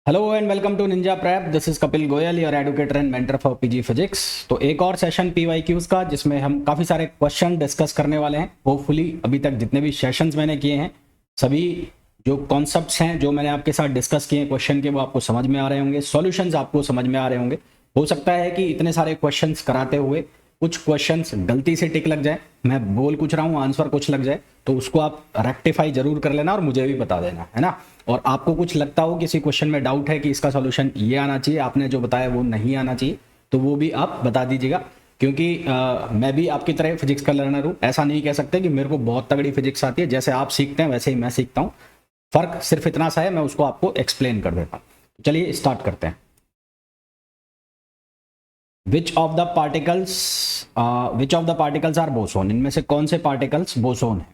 Hello and welcome to Ninja Prep. This is Kapil Goyal, your educator and mentor for PG physics. तो एक और session PYQs का, जिसमें हम काफ़ी सारे क्वेश्चन डिस्कस करने वाले हैं। होपफुली अभी तक जितने भी सेशंस मैंने किए हैं, सभी जो कॉन्सेप्ट्स हैं जो मैंने आपके साथ डिस्कस किए हैं क्वेश्चन के, वो आपको समझ में आ रहे होंगे, सॉल्यूशंस आपको समझ में आ रहे होंगे। हो सकता है कि इतने सारे क्वेश्चंस कराते हुए कुछ क्वेश्चंस गलती से टिक लग जाए, मैं बोल कुछ रहा हूँ आंसर कुछ लग जाए, तो उसको आप रेक्टिफाई जरूर कर लेना और मुझे भी बता देना, है ना। और आपको कुछ लगता हो किसी क्वेश्चन में डाउट है कि इसका सॉल्यूशन ये आना चाहिए, आपने जो बताया वो नहीं आना चाहिए, तो वो भी आप बता दीजिएगा। क्योंकि मैं भी आपकी तरह फिजिक्स का लर्नर हूँ। ऐसा नहीं कह सकते कि मेरे को बहुत तगड़ी फिजिक्स आती है। जैसे आप सीखते हैं वैसे ही मैं सीखता हूँ। फर्क सिर्फ इतना सा है, मैं उसको आपको एक्सप्लेन कर देता हूँ। चलिए स्टार्ट करते हैं। Which of the particles are boson? इनमें से कौन से पार्टिकल्स बोसोन है?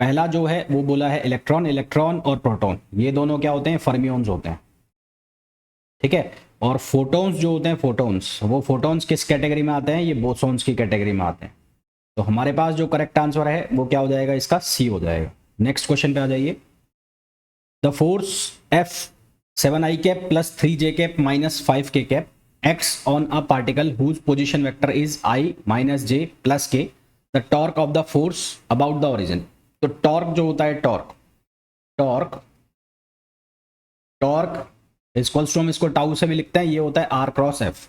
पहला जो है वो बोला है इलेक्ट्रॉन। इलेक्ट्रॉन और प्रोटॉन ये दोनों क्या होते हैं? फर्मियोन्स होते हैं, ठीक है। और फोटोन्स जो होते हैं, फोटोन्स, वो फोटोन्स किस कैटेगरी में आते हैं? ये बोसोन्स की कैटेगरी में आते हैं। तो हमारे पास जो करेक्ट आंसर है वो क्या हो जाएगा? इसका सी हो जाएगा। नेक्स्ट क्वेश्चन पे आ जाइए। The force F 7i cap plus 3j cap minus 5k cap acts on a particle whose position vector is I minus j plus k, the torque of the force about the origin। तो torque जो होता है, torque torque equals to, हम इसको tau से भी लिखते हैं, ये होता है आर क्रॉस एफ।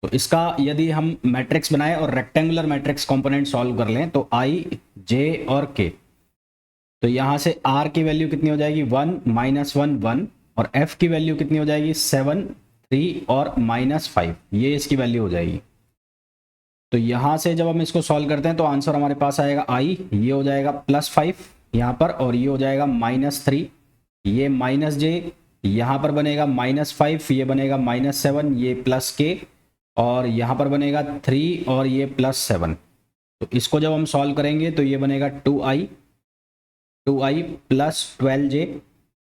तो इसका यदि हम मैट्रिक्स बनाए और रेक्टेंगुलर मैट्रिक्स कंपोनेंट सॉल्व कर लें, तो आई, जे और के, तो यहां से आर की वैल्यू कितनी हो जाएगी? 1 माइनस 1 1, और एफ की वैल्यू कितनी हो जाएगी? 7 3 और माइनस 5, ये इसकी वैल्यू हो जाएगी। तो यहां से जब हम इसको सॉल्व करते हैं तो आंसर हमारे पास आएगा आई, ये हो जाएगा +5 यहाँ पर, और ये हो जाएगा -3, ये माइनस जे, यहाँ पर बनेगा -5, ये बनेगा -7, ये +k, और यहाँ पर बनेगा 3 और ये +7। तो इसको जब हम सॉल्व करेंगे तो ये बनेगा 2i प्लस 12j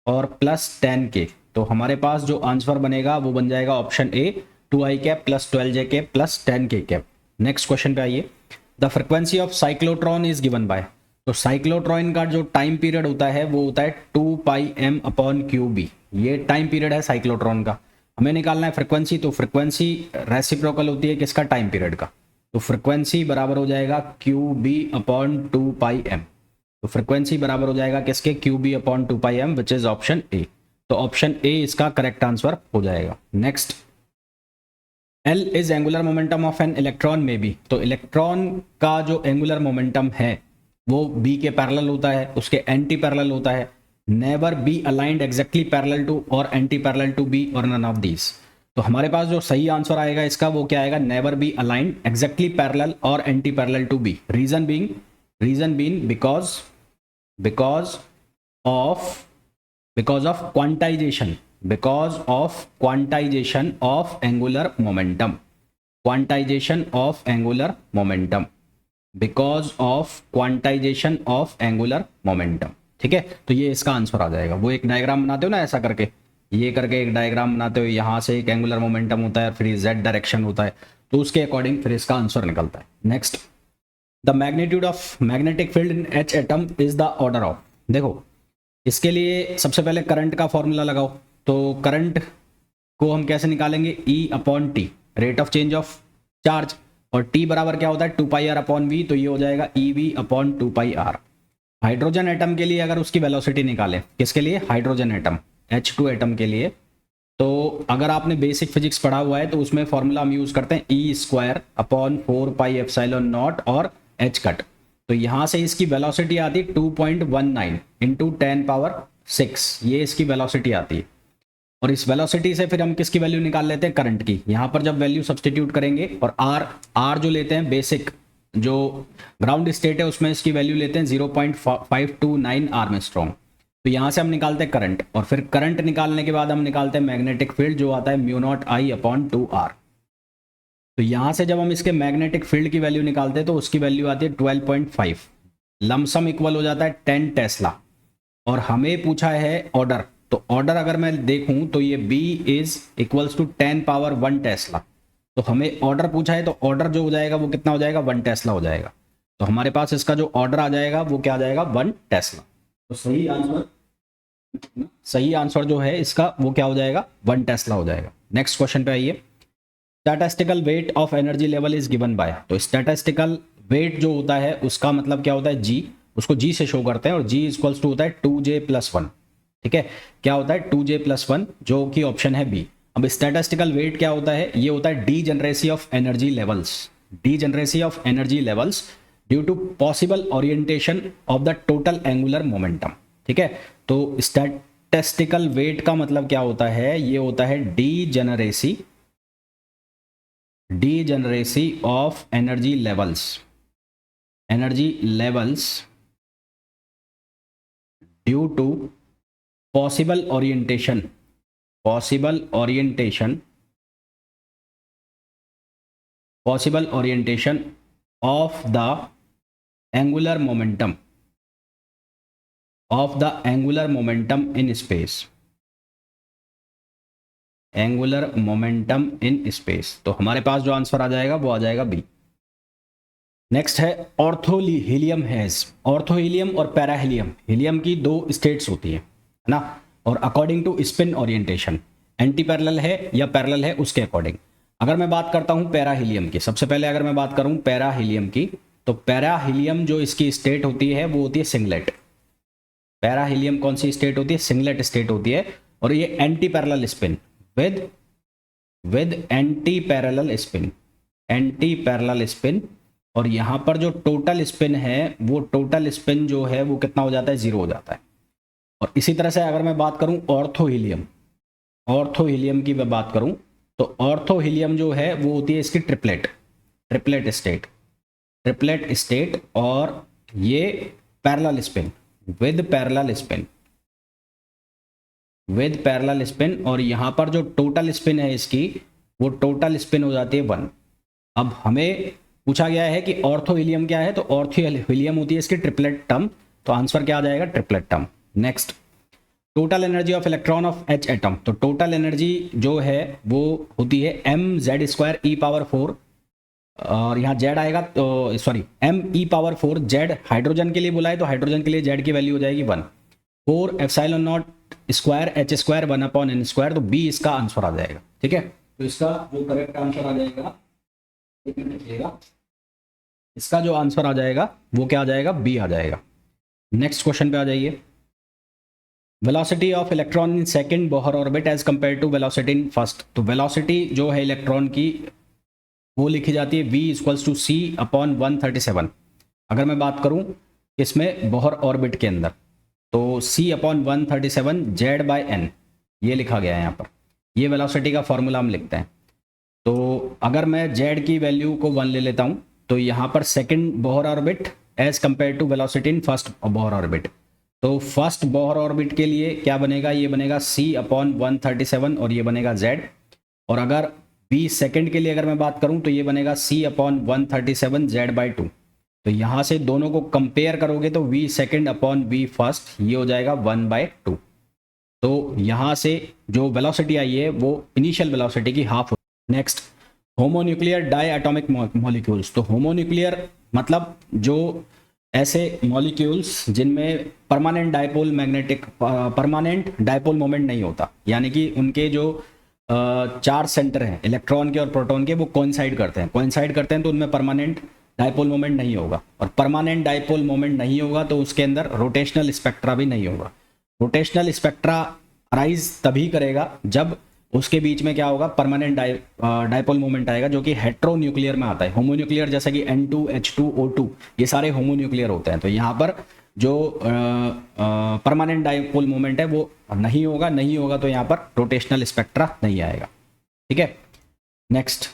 और +10k। तो हमारे पास जो आंसर बनेगा वो बन जाएगा option A, 2i cap plus 12j cap plus 10k cap. Next question पे आइए। The frequency of cyclotron is given by. तो साइक्लोट्रॉन का जो टाइम पीरियड होता है वो होता है 2πm/qb। ये टाइम पीरियड है साइक्लोट्रॉन का। हमें निकालना है फ्रिक्वेंसी। तो फ्रिक्वेंसी रेसिप्रोकल होती है किसका? टाइम पीरियड का। तो फ्रिक्वेंसी बराबर हो जाएगा qb/2πm। तो फ्रिक्वेंसी बराबर हो जाएगा किसके? qb/2πm, which is option A. तो ऑप्शन ए इसका करेक्ट आंसर हो जाएगा। Next, L is angular momentum of an electron में बी। तो इलेक्ट्रॉन का जो एंगुलर मोमेंटम है वो बी के पैरेलल होता है, उसके एंटी पैरेलल होता है। Never be aligned exactly parallel to और एंटी पैरेलल टू बी और नन ऑफ दीज। तो हमारे पास जो सही आंसर आएगा इसका वो क्या आएगा? Never be aligned exactly parallel और anti parallel to be. Reason being because of quantization of angular momentum, quantization of angular momentum, because of quantization of angular momentum। ठीक है, तो ये इसका आंसर आ जाएगा। वो एक डायग्राम बनाते हो ना, ऐसा करके, ये करके एक डायग्राम बनाते हो, यहाँ से एक एंगुलर मोमेंटम होता है, फिर जेड डायरेक्शन होता है, तो उसके अकॉर्डिंग फिर इसका आंसर निकलता है। Next, the magnitude of magnetic field in H atom is the order of. देखो, इसके लिए सबसे पहले करंट का फॉर्मूला लगाओ। तो करंट को हम कैसे निकालेंगे? E/T, rate of change of charge, और T बराबर क्या होता है? 2πr/v। तो ये हो जाएगा EV/2πr। हाइड्रोजन एटम के लिए अगर उसकी वेलोसिटी निकालें, किसके लिए? हाइड्रोजन एटम, H2 एटम के लिए, तो अगर आपने बेसिक फिजिक्स पढ़ा हुआ है तो उसमें फॉर्मूला हम यूज करते हैं E²/4πε0 और h कट। तो यहां से इसकी वेलोसिटी आती है 2.19 इंटू 10⁻6, ये इसकी वेलोसिटी आती है। और इस वेलोसिटी से फिर हम किसकी वैल्यू निकाल लेते हैं? करंट की। यहां पर जब वैल्यू सब्सटीट्यूट करेंगे, और आर जो लेते हैं बेसिक, जो ग्राउंड स्टेट है उसमें इसकी वैल्यू लेते हैं 0.529 आर्मस्ट्रॉन्ग। तो यहां से हम निकालते हैं करंट, और फिर करंट निकालने के बाद हम निकालते हैं मैग्नेटिक फील्ड, जो आता है μ0I/2r। तो यहां से जब हम इसके मैग्नेटिक फील्ड की वैल्यू निकालते हैं तो उसकी वैल्यू आती है 12.5, लमसम इक्वल हो जाता है 10 टेस्ला। और हमें पूछा है ऑर्डर, तो ऑर्डर अगर मैं देखूं तो ये B is equals to 10⁻1 tesla. तो हमें ऑर्डर पूछा है, तो ऑर्डर जो हो जाएगा वो कितना हो जाएगा? 1 टेस्ला हो जाएगा। तो हमारे पास इसका जो ऑर्डर आ जाएगा वो क्या आ जाएगा? 1 टेस्ला। तो सही आंसर सही आंसर जो है इसका वो क्या हो जाएगा, 1 टेस्ला हो जाएगा। नेक्स्ट क्वेश्चन पे आइए। Statistical weight of energy level is given by, तो स्टैटिस्टिकल वेट जो होता है उसका मतलब क्या होता है, जी, उसको जी से शो करते हैं और जी इक्वल्स टू होता है 2J+1। ठीक है, क्या होता है 2J+1, जो कि ऑप्शन है बी। अब स्टैटिस्टिकल वेट क्या होता है, ये होता है degeneracy of energy levels, degeneracy of energy levels due to possible orientation of the total angular momentum. ठीक है, तो स्टैटिस्टिकल वेट का मतलब क्या होता है, ये होता है degeneracy of energy levels, energy levels due to possible orientation, possible orientation of the angular momentum, of the angular momentum in space, angular momentum in space. तो हमारे पास जो आंसर आ जाएगा वो आ जाएगा बी। नेक्स्ट है ऑर्थोहीलियम हैज, ऑर्थोहीलियम और पैराहीलियम, हीलियम की 2 स्टेट्स होती है ना, और according to spin orientation anti parallel है या पैरेलल है उसके अकॉर्डिंग। अगर मैं बात करता हूं पैराहीलियम की, सबसे पहले अगर मैं बात करूं पैराहीलियम की, तो पैराहीलियम जो इसकी स्टेट होती है वो होती है सिंगलेट। पैराहीलियम कौन सी स्टेट होती है, सिंगलेट स्टेट होती है, और ये anti parallel spin with anti parallel spin, anti parallel spin. और यहां पर जो टोटल स्पिन है वो टोटल स्पिन जो है वो कितना हो जाता है, 0 हो जाता है। और इसी तरह से अगर मैं बात करूं ऑर्थोहीलियम, ऑर्थोहीलियम की मैं बात करूं तो ऑर्थोहीलियम जो है वो होती है इसकी triplet, triplet state, triplet state, और ये parallel spin, with parallel spin, with parallel spin. और यहां पर जो टोटल स्पिन है इसकी वो टोटल स्पिन हो जाती है 1। अब हमें पूछा गया है कि ऑर्थोहीलियम क्या है, तो ऑर्थोहीलियम होती है इसकी ट्रिपलेट टर्म, तो आंसर क्या आ जाएगा, triplet term. Next, total energy of electron of H atom, तो टोटल एनर्जी जो है वो होती है mZ²e⁴, और यहाँ Z आएगा तो सॉरी me⁴ Z हाइड्रोजन के लिए बोला है, तो हाइड्रोजन के लिए Z की वैल्यू हो जाएगी 1, 4 ε0 स्क्वायर h² 1/n², तो बी इसका आंसर आ जाएगा। ठीक है, तो इसका जो करेक्ट आंसर आ जाएगा, एक मिनट रखिएगा, इसका जो आंसर आ जाएगा वो क्या आ जाएगा, बी आ जाएगा। नेक्स्ट क्वेश्चन पे आ जाइए। Velocity of electron in second Bohr orbit as compare to velocity in first, तो वेलोसिटी जो है इलेक्ट्रॉन की वो लिखी जाती है v = c/137। अगर मैं बात करूं इसमें बोहर ऑर्बिट के अंदर, तो c/137 Z/n ये लिखा गया है यहाँ पर, ये वेलोसिटी का फॉर्मूला हम लिखते हैं। तो अगर मैं z की वैल्यू को 1 ले लेता हूं, तो यहाँ पर second Bohr orbit as compare to velocity in first Bohr orbit, तो फर्स्ट बोहर ऑर्बिट के लिए क्या बनेगा, ये बनेगा c/137 और ये बनेगा z। और अगर v सेकंड के लिए अगर मैं बात करूं तो ये बनेगा c/137 Z/2। तो यहाँ से दोनों को कंपेयर करोगे तो v second upon v first ये हो जाएगा 1/2। तो यहाँ से जो वेलोसिटी आई है वो इनिशियल वेलोसिटी की half. Next, homonuclear diatomic molecules, तो होमोन्यूक्लियर मतलब जो ऐसे मॉलिक्यूल्स जिनमें परमानेंट डायपोल मोमेंट नहीं होता, यानी कि उनके जो 4 सेंटर हैं इलेक्ट्रॉन के और प्रोटॉन के वो कोइंसाइड करते हैं, तो उनमें परमानेंट डायपोल मोमेंट नहीं होगा। और परमानेंट डायपोल मोमेंट नहीं होगा तो उसके अंदर रोटेशनल स्पेक्ट्रा भी नहीं होगा। रोटेशनल स्पेक्ट्रा अराइज तभी करेगा जब उसके बीच में क्या होगा, परमानेंट डायपोल मोमेंट आएगा, जो कि हेट्रोन्यूक्लियर में आता है। होमोन्यूक्लियर जैसा कि N2 H2 O2 ये सारे होमोन्यूक्लियर होते हैं। तो यहाँ पर जो परमानेंट डायपोल मोमेंट है वो नहीं होगा तो यहाँ पर रोटेशनल स्पेक्ट्रा नहीं आएगा। ठीक है, next,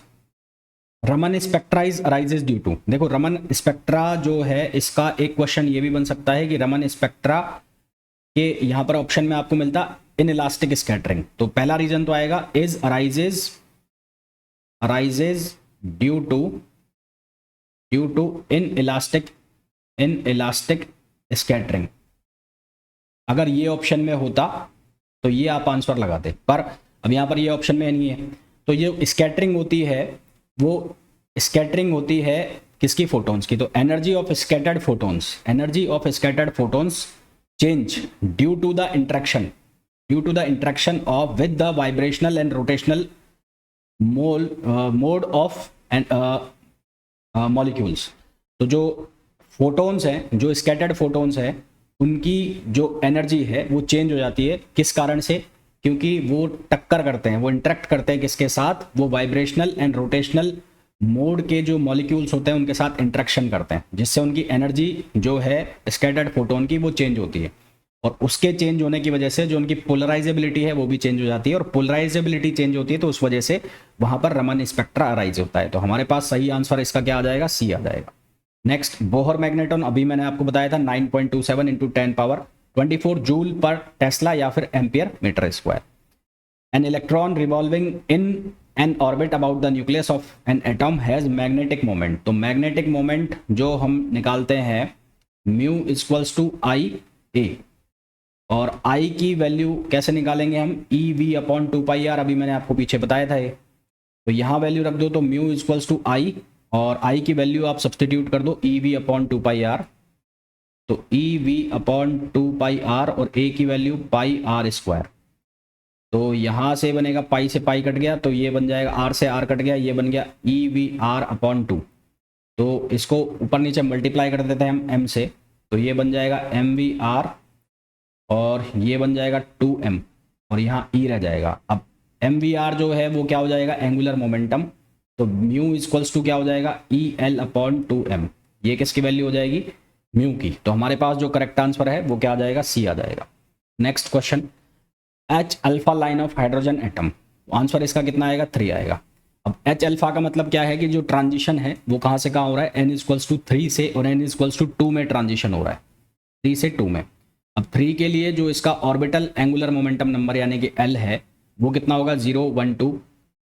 Raman spectra is arises due to, देखो रमन स्पेक्ट्रा जो है इसका एक क्वेश्चन ये भी बन सकता है कि रमन स्पेक्ट्रा के यहाँ पर ऑप्शन में आपको मिलता इन इलास्टिक स्कैटरिंग, तो पहला रीजन तो आएगा is arises due to inelastic scattering. अगर ये ऑप्शन में होता तो ये आप आंसर लगाते, पर अब यहाँ पर ये ऑप्शन में नहीं है। तो ये स्कैटरिंग होती है, वो स्कैटरिंग होती है किसकी, फोटोन्स की। तो energy of scattered photons change due to the interaction of with the vibrational and rotational mode of molecules। तो जो फोटोन्स हैं, जो स्कैटर्ड फोटोन्स हैं, उनकी जो एनर्जी है वो चेंज हो जाती है। किस कारण से? क्योंकि वो टक्कर करते हैं, वो इंटरेक्ट करते हैं किसके साथ? वो वाइब्रेशनल एंड रोटेशनल मोड के जो मॉलिक्यूल्स होते हैं उनके साथ इंटरेक्शन करते हैं, जिससे उनकी एनर्जी जो है स्कैटर्ड फोटोन की वो चेंज होती है। और उसके चेंज होने की वजह से जो उनकी पोलराइजेबिलिटी है वो भी चेंज हो जाती है, और पोलराइजेबिलिटी चेंज होती है तो उस वजह से वहां पर रमन स्पेक्ट्रा अराइज होता है। तो हमारे पास सही आंसर इसका क्या आ जाएगा? सी आ जाएगा। नेक्स्ट, बोहर मैग्नेटॉन अभी मैंने आपको बताया था 9.27 × 10⁻24 जूल पर टेस्ला या फिर ampere metre square. An electron revolving in an orbit about the nucleus of an atom has magnetic moment. तो मैग्नेटिक मोमेंट जो हम निकालते हैं mu equals to I A, और आई की वैल्यू कैसे निकालेंगे हम? ई वी अपॉन 2πr, अभी मैंने आपको पीछे बताया था ये। तो यहाँ वैल्यू रख दो, तो म्यू इक्वल्स टू आई, और आई की वैल्यू आप सब्सटीट्यूट कर दो ई वी अपॉन 2πr, तो ई वी अपॉन 2πr, और ए की वैल्यू पाई आर स्क्वायर। तो यहाँ से बनेगा पाई से पाई कट गया, तो ये बन जाएगा आर से आर कट गया, ये बन गया ई वी आर अपॉन 2। तो इसको ऊपर नीचे मल्टीप्लाई कर देते हैं हम एम से, तो ये बन जाएगा एम वी आर, और ये बन जाएगा 2m, और यहाँ ई रह जाएगा। अब एम वी आर जो है वो क्या हो जाएगा? Angular momentum. तो म्यू इक्वल्स टू क्या हो जाएगा? E L upon 2m। ये किसकी वैल्यू हो जाएगी? म्यू की। तो हमारे पास जो करेक्ट आंसर है वो क्या आ जाएगा? सी आ जाएगा। Next question, H alpha line of hydrogen atom, answer इसका कितना आएगा? 3 आएगा। अब एच अल्फा का मतलब क्या है कि जो ट्रांजिशन है वो कहाँ से कहाँ हो रहा है? n इक्वल्स टू 3 से और n इक्वल्स टू 2 में ट्रांजिशन हो रहा है, 3 से 2 में। अब 3 के लिए जो इसका ऑर्बिटल एंगुलर मोमेंटम नंबर यानी कि L है वो कितना होगा? 0 1 2।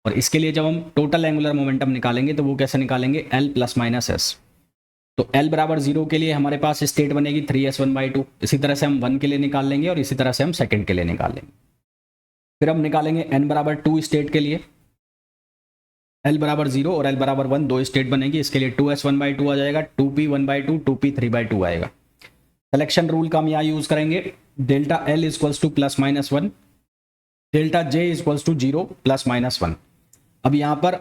और इसके लिए जब हम टोटल एंगुलर मोमेंटम निकालेंगे तो वो कैसे निकालेंगे? L ± s। तो L बराबर 0 के लिए हमारे पास स्टेट बनेगी 3s1/2। इसी तरह से हम 1 के लिए निकाल लेंगे, और इसी तरह से हम सेकंड के लिए निकाल लेंगे। फिर हम निकालेंगे n बराबर 2 स्टेट के लिए, L बराबर 0 और L बराबर 1 दो स्टेट बनेगी। इसके लिए 2s1/2 आ जाएगा, 2p1/2, 2p3/2 आएगा। सिलेक्शन रूल का हम यहाँ यूज करेंगे, delta L equals to ±1, delta J equals to 0 ±1। अब यहाँ पर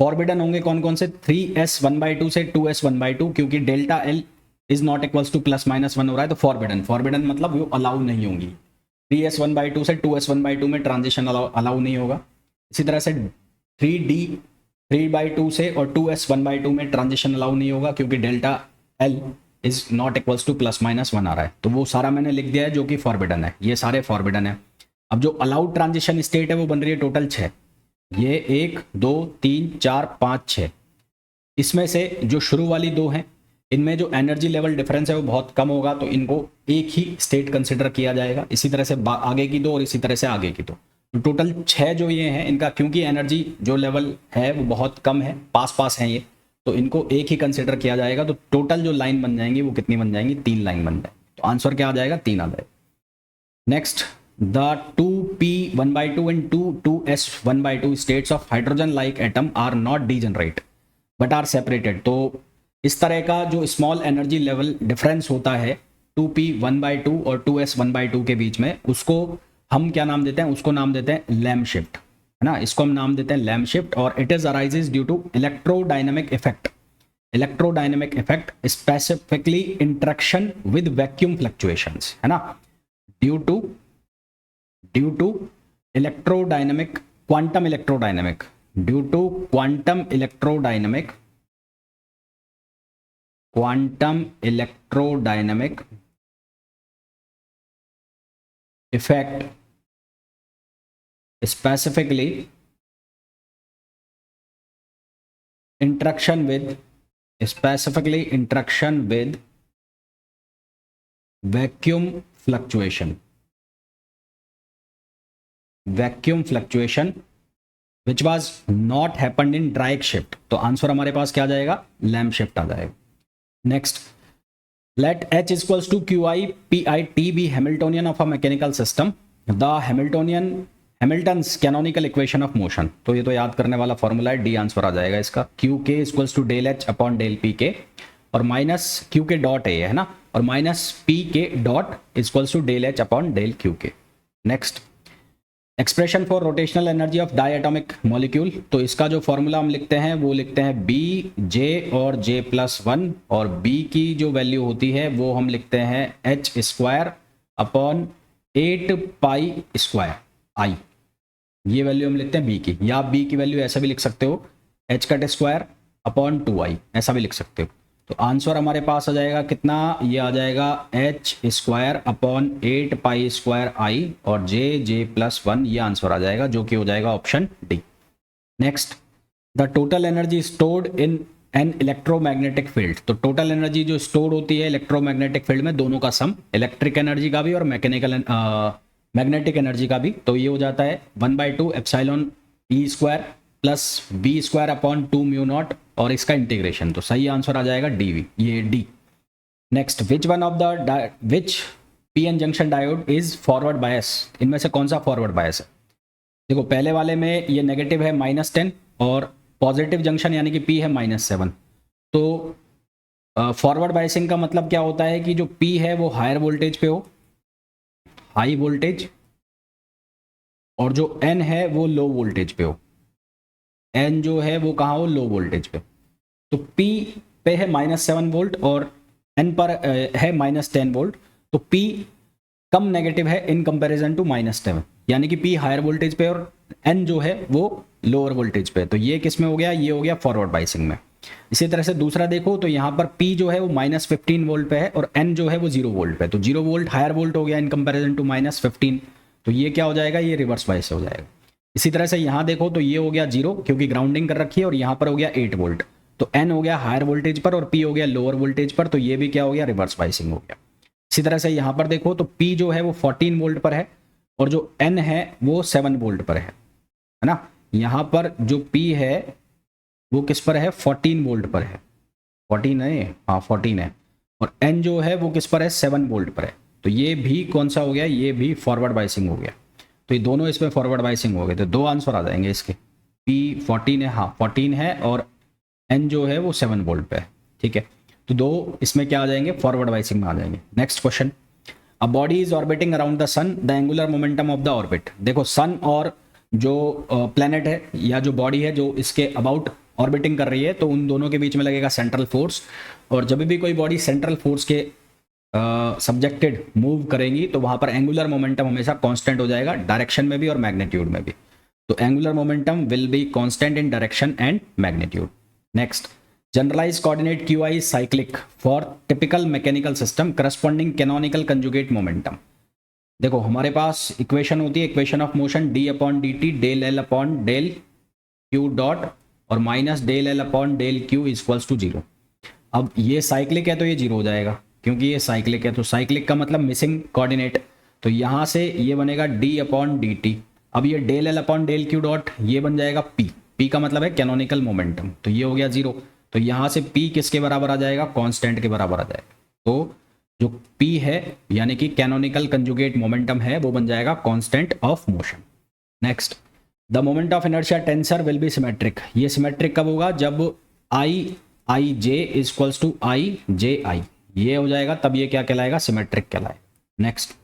फॉरबिडन होंगे कौन कौन से? 3s1/2 से 2s1/2, क्योंकि delta L is not equals to ±1 हो रहा है, तो फॉरबिडन मतलब वो अलाउ नहीं होंगी। 3s1/2 से 2s1/2 में ट्रांजिशन अलाउ नहीं होगा। इसी तरह से 3d3/2 से और 2s1/2 में ट्रांजिशन अलाउ नहीं होगा, क्योंकि delta L is not equals to +-1 आ रहा है। तो वो सारा मैंने लिख दिया है जो कि फॉरबिडन है, ये सारे फॉरबिडन है। अब जो अलाउड ट्रांजिशन स्टेट है वो बन रही है टोटल 6, ये 1 2 3 4 5 6। इसमें से जो शुरू वाली 2 हैं इनमें जो एनर्जी लेवल डिफरेंस है वो बहुत कम होगा, तो इनको एक ही स्टेट कंसिडर किया जाएगा। इसी तरह से आगे की 2 और इसी तरह से आगे की 2, तो टोटल 6 जो ये हैं इनका, क्योंकि एनर्जी जो लेवल है वो बहुत कम है, पास पास हैं ये, तो इनको एक ही कंसिडर किया जाएगा। तो टोटल जो लाइन बन जाएंगी वो कितनी बन जाएंगी? 3 लाइन बन जाएंगी। तो आंसर क्या आ जाएगा? 3 आ जाएगा। Next, the 2p1/2 and 2s1/2 states of hydrogen like atom are not degenerate but are separated. तो इस तरह का जो स्मॉल एनर्जी लेवल डिफरेंस होता है 2p1/2 और 2s1/2 के बीच में, उसको हम क्या नाम देते हैं? उसको नाम देते हैं लैम्प शिफ्ट, है ना। इसको हम नाम देते हैं लैम्प शिफ्ट, और it is arises due to electrodynamic effect. Electrodynamic effect specifically interaction with vacuum fluctuations, है ना। Due to electrodynamic, quantum electrodynamic, due to quantum electrodynamic effect specifically interaction with vacuum fluctuation which was not happened in Drake shift। तो answer हमारे पास क्या आ जाएगा? Lamp shift आ जाएगा। Next, let H equals to QI PI T be Hamiltonian of a mechanical system, the Hamilton's canonical equation of motion। तो ये तो याद करने वाला फॉर्मूला है, डी आंसर आ जाएगा इसका। QK equals to del H upon del PK, और माइनस QK डॉट A है ना, और minus P K dot equals to del H upon del Q K. Next, expression for rotational energy of diatomic molecule, तो इसका जो formula हम लिखते हैं वो लिखते हैं बी जे और जे प्लस वन, और बी की जो वैल्यू होती है वो हम लिखते हैं H square upon 8 pi square I, ये वैल्यू हम लिखते हैं बी की, या आप बी की वैल्यू ऐसा भी लिख सकते हो H cut square upon 2i, ऐसा भी लिख सकते हो। तो आंसर हमारे पास आ जाएगा कितना, ये आ जाएगा H square upon 8 pi square I और जे प्लस वन, ये आंसर आ जाएगा जो कि हो जाएगा option D. Next, the total energy stored in an electromagnetic field, तो टोटल एनर्जी जो स्टोर होती है इलेक्ट्रोमैग्नेटिक फील्ड में, दोनों का सम, इलेक्ट्रिक एनर्जी का भी और मैग्नेटिक एनर्जी का भी, तो ये हो जाता है 1/2 epsilon E square plus B square upon 2 mu naught, और इसका इंटीग्रेशन, तो सही आंसर आ जाएगा डी, ये D. Next, which PN junction diode is forward bias, इनमें से कौन सा फॉरवर्ड बायस है? देखो पहले वाले में ये नेगेटिव है -10 और पॉजिटिव जंक्शन यानी कि पी है -7, तो फॉरवर्ड बायसिंग का मतलब क्या होता है कि जो पी है वो हायर वोल्टेज पे हो, हाई वोल्टेज, और जो एन है वो लो वोल्टेज पे हो, एन जो है वो कहाँ हो, लो वोल्टेज पे। तो P पे है -7 वोल्ट और N पर है -10 वोल्ट, तो P कम नेगेटिव है इन कंपैरिजन टू -10, यानी कि P हायर वोल्टेज पे और N जो है वो लोअर वोल्टेज पे। तो ये किस में हो गया, ये हो गया फॉरवर्ड बायसिंग में। इसी तरह से दूसरा देखो तो यहाँ पर P जो है वो -15 वोल्ट पे है और N जो है वो 0 वोल्ट पे, तो 0 वोल्ट हायर वोल्ट हो गया इन कंपैरिजन टू -15, तो ये क्या हो जाएगा, ये रिवर्स बायस हो जाएगा। इसी तरह से यहाँ देखो तो ये हो गया 0 क्योंकि ग्राउंडिंग कर रखी है, और यहाँ पर हो गया 8 वोल्ट, तो N हो गया हायर वोल्टेज पर और P हो गया लोअर वोल्टेज पर, तो ये भी क्या हो गया, रिवर्स बायसिंग हो गया। इसी तरह से यहाँ पर देखो तो P जो है वो 14 वोल्ट पर है और जो N है वो 7 वोल्ट पर है ना। यहाँ पर जो P है वो किस पर है, 14 वोल्ट पर है, 14 है, हाँ 14 है, और N जो है वो किस पर है, 7 वोल्ट पर है, तो ये भी कौन सा हो गया, ये भी फॉरवर्ड बायसिंग हो गया। तो ये दोनों इसमें फॉरवर्ड बायसिंग हो गए, तो 2 आंसर आ जाएंगे इसके, P 14 है, हाँ 14 है, और N जो है वो 7 वोल्ट पे है, ठीक है। तो 2 इसमें क्या आ जाएंगे, फॉरवर्ड बायसिंग में आ जाएंगे। Next question, a body is orbiting around the sun, the angular momentum of the orbit. देखो सन और जो प्लेनेट है या जो बॉडी है जो इसके अबाउट ऑर्बिटिंग कर रही है, तो उन दोनों के बीच में लगेगा सेंट्रल फोर्स, और जब भी कोई बॉडी सेंट्रल फोर्स के सब्जेक्टेड मूव करेंगी तो वहां पर एंगुलर मोमेंटम हमेशा कांस्टेंट हो जाएगा, डायरेक्शन में भी और मैग्नीट्यूड में भी। तो angular momentum will be constant in direction and magnitude. Next, generalise coordinate Q I cyclic for typical mechanical system corresponding canonical conjugate momentum. देखो हमारे पास इक्वेशन होती है, equation of motion D upon D T del L upon del Q dot और minus del L upon del Q equals to 0। अब ये cyclic है तो ये 0 हो जाएगा क्योंकि ये साइक्लिक है, तो साइक्लिक का मतलब मिसिंग कोऑर्डिनेट, तो यहाँ से ये बनेगा डी अपॉन डी टी। अब ये del L upon del Q dot ये बन जाएगा पी, पी का मतलब है कैनोनिकल मोमेंटम, तो ये हो गया 0, तो यहाँ से पी किसके बराबर आ जाएगा, कांस्टेंट के बराबर आ जाएगा। तो जो पी है यानी कि कैनोनिकल कंजुगेट मोमेंटम है वो बन जाएगा constant of motion. Next, the moment of inertia tensor will be symmetric, ये सिमेट्रिक कब होगा, जब आई जे इक्वल्स टू आई जे आई, ये हो जाएगा तब ये क्या कहलाएगा, सिमेट्रिक कहलाएगा। Next,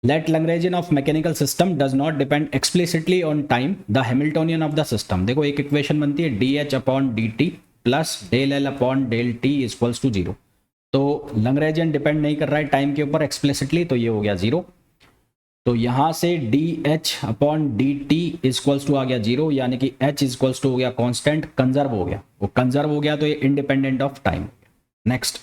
let Lagrangian of mechanical system does not depend explicitly on time, the Hamiltonian of the system. देखो एक इक्वेशन बनती है d H upon D t plus del L upon del t equals to 0, तो Lagrangian depend नहीं कर रहा है time के ऊपर एक्सप्लिसिटली, तो ये हो गया 0। तो यहाँ से D H upon D T equals to आ गया 0, यानी कि एच इक्वल्स टू हो गया कांस्टेंट, कंजर्व हो गया, वो कंजर्व हो गया तो ये independent of time. Next,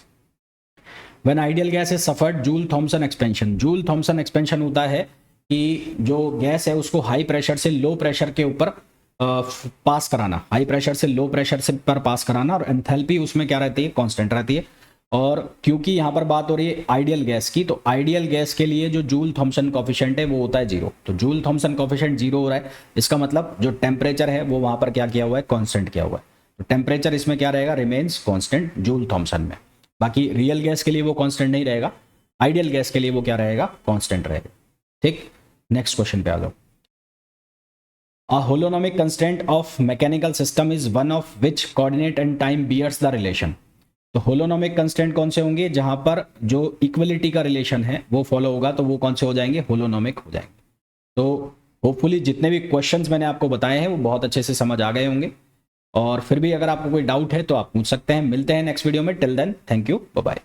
when ideal gas is suffered Joule Thomson expansion, Joule Thomson expansion होता है कि जो गैस है उसको हाई प्रेशर से लो प्रेशर के ऊपर पास कराना, हाई प्रेशर से लो प्रेशर से पर पास कराना, और एंथैल्पी उसमें क्या रहती है, कांस्टेंट रहती है। और क्योंकि यहाँ पर बात हो रही है आइडियल गैस की, तो आइडियल गैस के लिए जो जूल थॉमसन कोफिशिएंट है वो होता है 0, तो जूल थॉमसन कोफिशिएंट 0 हो रहा है, इसका मतलब जो टेम्परेचर है वो वहां पर क्या किया हुआ है, कांस्टेंट किया हुआ है, तो टेम्परेचर इसमें क्या रहेगा, रिमेन्स कांस्टेंट जूल थॉमसन में। बाकी रियल गैस के लिए वो कांस्टेंट नहीं रहेगा, आइडियल गैस के लिए वो क्या रहेगा, कांस्टेंट रहेगा। ठीक, नेक्स्ट क्वेश्चन पे आ जाओ। A holonomic constraint of mechanical system is one of which coordinate and time bears the relation. तो होलोनोमिक कंस्टेंट कौन से होंगे, जहां पर जो इक्वलिटी का रिलेशन है वो फॉलो होगा, तो वो कौन से हो जाएंगे, होलोनोमिक हो जाएंगे। तो होपफुली जितने भी क्वेश्चंस मैंने आपको बताए हैं वो बहुत अच्छे से समझ आ गए होंगे, और फिर भी अगर आपको कोई डाउट है तो आप पूछ सकते हैं। मिलते हैं नेक्स्ट वीडियो में, till then thank you, bye bye.